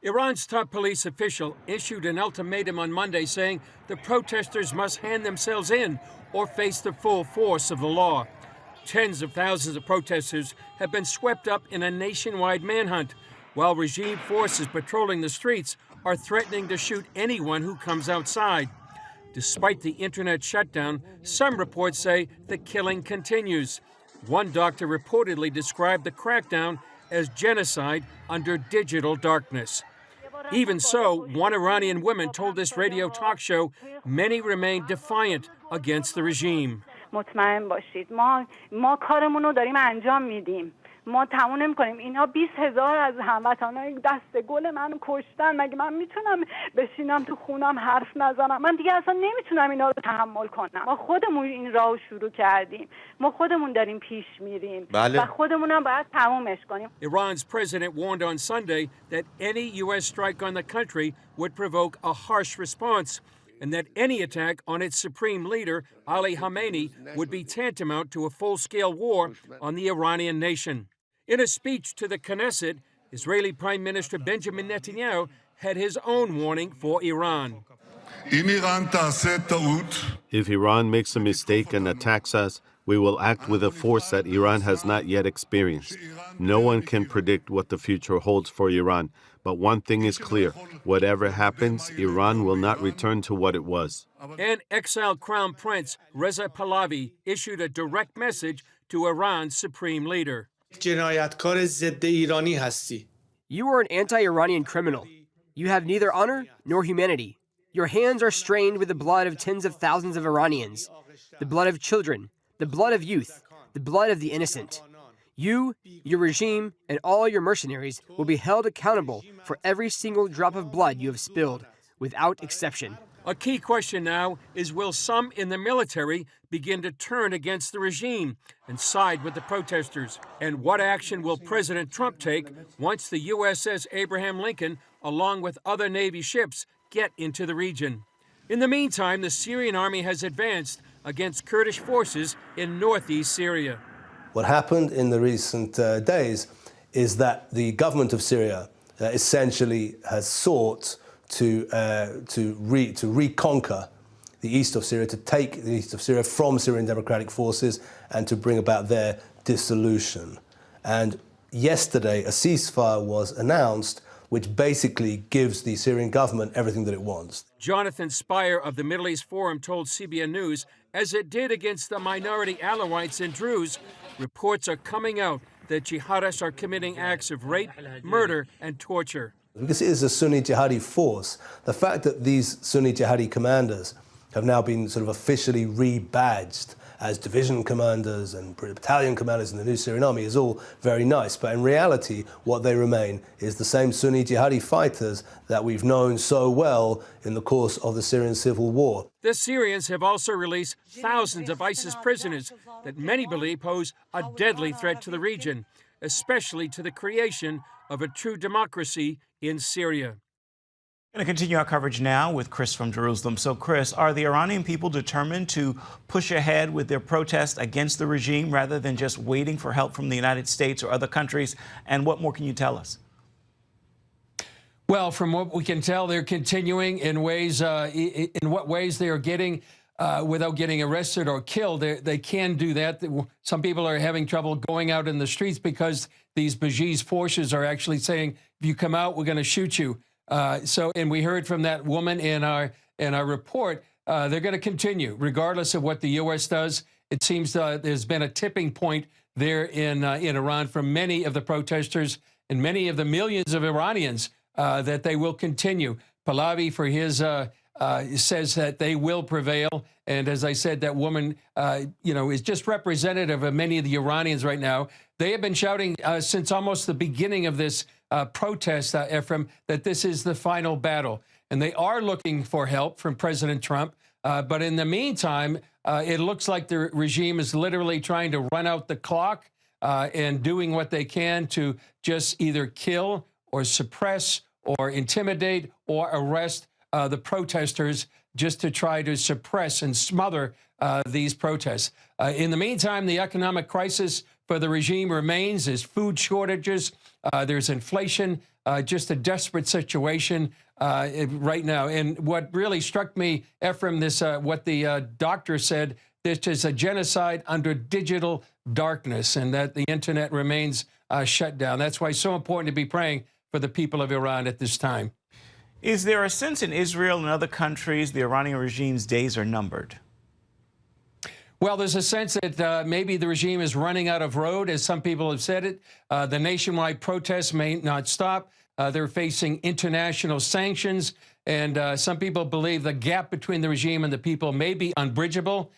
Iran's top police official issued an ultimatum on Monday saying the protesters must hand themselves in or face the full force of the law. Tens of thousands of protesters have been swept up in a nationwide manhunt, while regime forces patrolling the streets are threatening to shoot anyone who comes outside. Despite the internet shutdown, some reports say the killing continues. One doctor reportedly described the crackdown as genocide under digital darkness. Even so, one Iranian woman told this radio talk show many remain defiant against the regime. مطمئن باشید ما کارمون رو داریم انجام میدیم. ما تموم نمی‌کنیم. اینا 20,000 از هموطنای دست گل منو کشتن. مگه من میتونم بشینم تو خونم حرف نزنم؟ من دیگه اصلا نمیتونم اینا رو تحمل کنم. ما خودمون این راهو شروع کردیم. ما خودمون داریم پیش میریم و خودمون هم باید تمومش کنیم. Iran's president warned on Sunday that any U.S. strike on the country would provoke a harsh response, and that any attack on its supreme leader, Ali Khamenei, would be tantamount to a full-scale war on the Iranian nation. In a speech to the Knesset, Israeli Prime Minister Benjamin Netanyahu had his own warning for Iran. If Iran makes a mistake and attacks us, we will act with a force that Iran has not yet experienced. No one can predict what the future holds for Iran, but one thing is clear. Whatever happens, Iran will not return to what it was. And exiled Crown Prince Reza Pahlavi issued a direct message to Iran's supreme leader. You are an anti-Iranian criminal. You have neither honor nor humanity. Your hands are stained with the blood of tens of thousands of Iranians, the blood of children, the blood of youth, the blood of the innocent. You, your regime, and all your mercenaries will be held accountable for every single drop of blood you have spilled, without exception. A key question now is, will some in the military begin to turn against the regime and side with the protesters? And what action will President Trump take once the USS Abraham Lincoln, along with other Navy ships, get into the region? In the meantime, the Syrian army has advanced against Kurdish forces in northeast Syria. What happened in the recent days is that the government of Syria essentially has sought to reconquer the east of Syria, to take the east of Syria from Syrian democratic forces and to bring about their dissolution. And yesterday, a ceasefire was announced, which basically gives the Syrian government everything that it wants. Jonathan Spire of the Middle East Forum told CBN News, as it did against the minority Alawites and Druze, reports are coming out that jihadists are committing acts of rape, murder, and torture. Because it is a Sunni jihadi force, the fact that these Sunni jihadi commanders have now been sort of officially rebadged as division commanders and battalion commanders in the new Syrian army is all very nice. But in reality, what they remain is the same Sunni jihadi fighters that we've known so well in the course of the Syrian civil war. The Syrians have also released thousands of ISIS prisoners that many believe pose a deadly threat to the region, especially to the creation of a true democracy in Syria. Going to continue our coverage now with Chris from Jerusalem. So, Chris, are the Iranian people determined to push ahead with their protest against the regime rather than just waiting for help from the United States or other countries? And what more can you tell us? Well, from what we can tell, they're continuing in ways, in what ways they are getting without getting arrested or killed. They can do that. Some people are having trouble going out in the streets because these Bashi's forces are actually saying, if you come out, we're going to shoot you. And we heard from that woman in our report, they're going to continue, regardless of what the U.S. does. It seems there's been a tipping point there in Iran for many of the protesters and many of the millions of Iranians that they will continue. Pahlavi, for his, says that they will prevail. And as I said, that woman, is just representative of many of the Iranians right now. They have been shouting since almost the beginning of this protest, Ephraim, that this is the final battle. And they are looking for help from President Trump. But in the meantime, it looks like the regime is literally trying to run out the clock and doing what they can to just either kill or suppress or intimidate or arrest the protesters, just to try to suppress and smother these protests. In the meantime, the economic crisis for the regime remains. There's food shortages, there's inflation, just a desperate situation right now. And what really struck me, Ephraim, what the doctor said, this is a genocide under digital darkness, and that the internet remains shut down. That's why it's so important to be praying for the people of Iran at this time. Is there a sense in Israel and other countries the Iranian regime's days are numbered? Well, there's a sense that maybe the regime is running out of road, as some people have said it. The nationwide protests may not stop. They're facing international sanctions, and some people believe the gap between the regime and the people may be unbridgeable.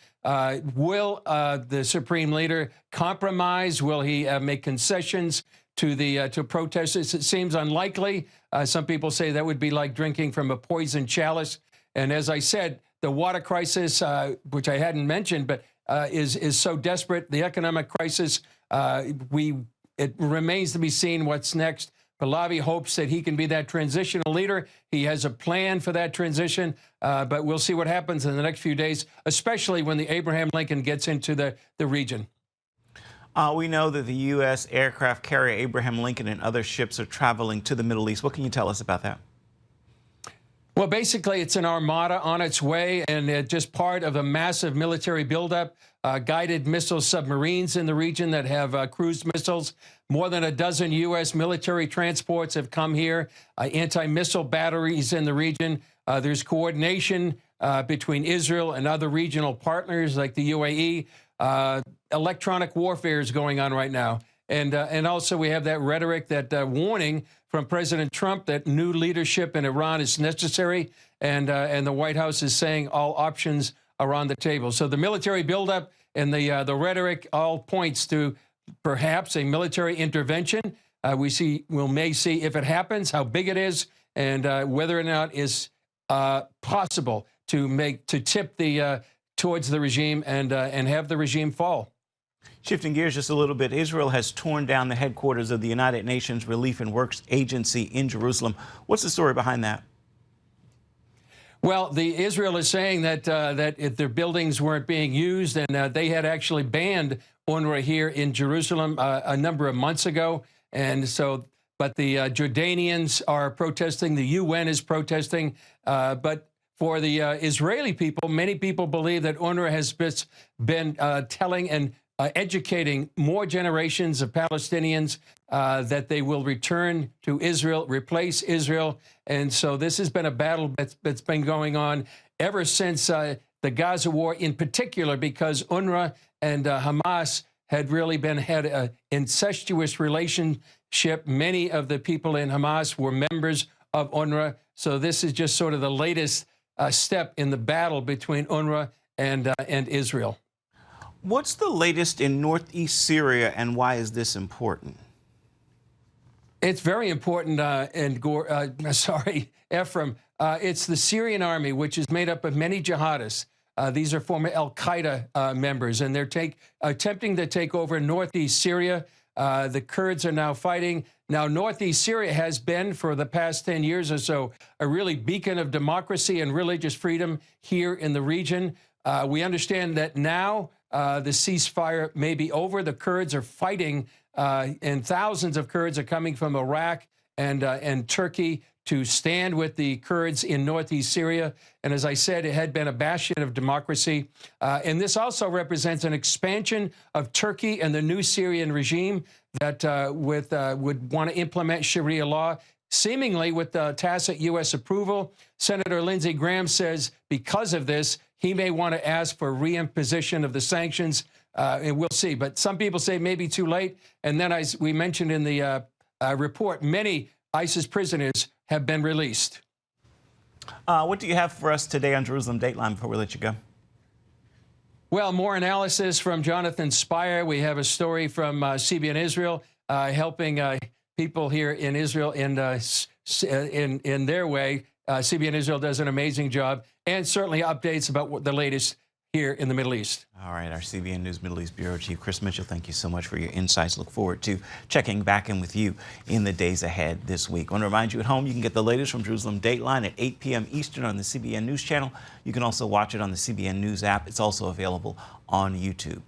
Will the supreme leader compromise? Will he make concessions to protesters? It seems unlikely. Some people say that would be like drinking from a poisoned chalice. And as I said, the water crisis, which I hadn't mentioned, but is so desperate. The economic crisis, it remains to be seen what's next. Pahlavi hopes that he can be that transitional leader. He has a plan for that transition, but we'll see what happens in the next few days, especially when the Abraham Lincoln gets into the region. We know that the U.S. aircraft carrier Abraham Lincoln and other ships are traveling to the Middle East. What can you tell us about that? Well, basically, it's an armada on its way, and just part of a massive military buildup. Guided missile submarines in the region that have cruise missiles. More than a dozen U.S. military transports have come here. Anti-missile batteries in the region. There's coordination between Israel and other regional partners like the UAE. Electronic warfare is going on right now. And also we have that rhetoric, that warning from President Trump that new leadership in Iran is necessary. And the White House is saying all options are on the table. So the military buildup and the rhetoric all points to perhaps a military intervention. We may see if it happens, how big it is, and whether or not it's possible to tip towards the regime and have the regime fall. Shifting gears just a little bit, Israel has torn down the headquarters of the United Nations Relief and Works Agency in Jerusalem. What's the story behind that? Well, Israel is saying that if their buildings weren't being used, and they had actually banned UNRWA here in Jerusalem a number of months ago, and so. But the Jordanians are protesting. The UN is protesting. But for the Israeli people, many people believe that UNRWA has been telling and educating more generations of Palestinians that they will return to Israel, replace Israel. And so this has been a battle that's been going on ever since the Gaza war in particular, because UNRWA and Hamas had really had an incestuous relationship. Many of the people in Hamas were members of UNRWA. So this is just sort of the latest step in the battle between UNRWA and Israel. What's the latest in northeast Syria, and why is this important? It's very important, Ephraim. It's the Syrian army, which is made up of many jihadists. These are former al-Qaeda members, and they're attempting to take over northeast Syria. The Kurds are now fighting. Now, northeast Syria has been, for the past 10 years or so, a really beacon of democracy and religious freedom here in the region. We understand that now the ceasefire may be over. The Kurds are fighting, and thousands of Kurds are coming from Iraq and Turkey to stand with the Kurds in northeast Syria. And as I said, it had been a bastion of democracy. And this also represents an expansion of Turkey and the new Syrian regime that would want to implement Sharia law, seemingly with tacit U.S. approval. Senator Lindsey Graham says because of this, he may want to ask for reimposition of the sanctions, and we'll see. But some people say maybe too late. And then, as we mentioned in the report, many ISIS prisoners have been released. What do you have for us today on Jerusalem Dateline before we let you go? Well, more analysis from Jonathan Spire. We have a story from CBN Israel helping people here in Israel in their way. CBN Israel does an amazing job, and certainly updates about the latest here in the Middle East. All right, our CBN News Middle East Bureau Chief Chris Mitchell, thank you so much for your insights. Look forward to checking back in with you in the days ahead this week. I want to remind you at home, you can get the latest from Jerusalem Dateline at 8 p.m. Eastern on the CBN News Channel. You can also watch it on the CBN News app. It's also available on YouTube.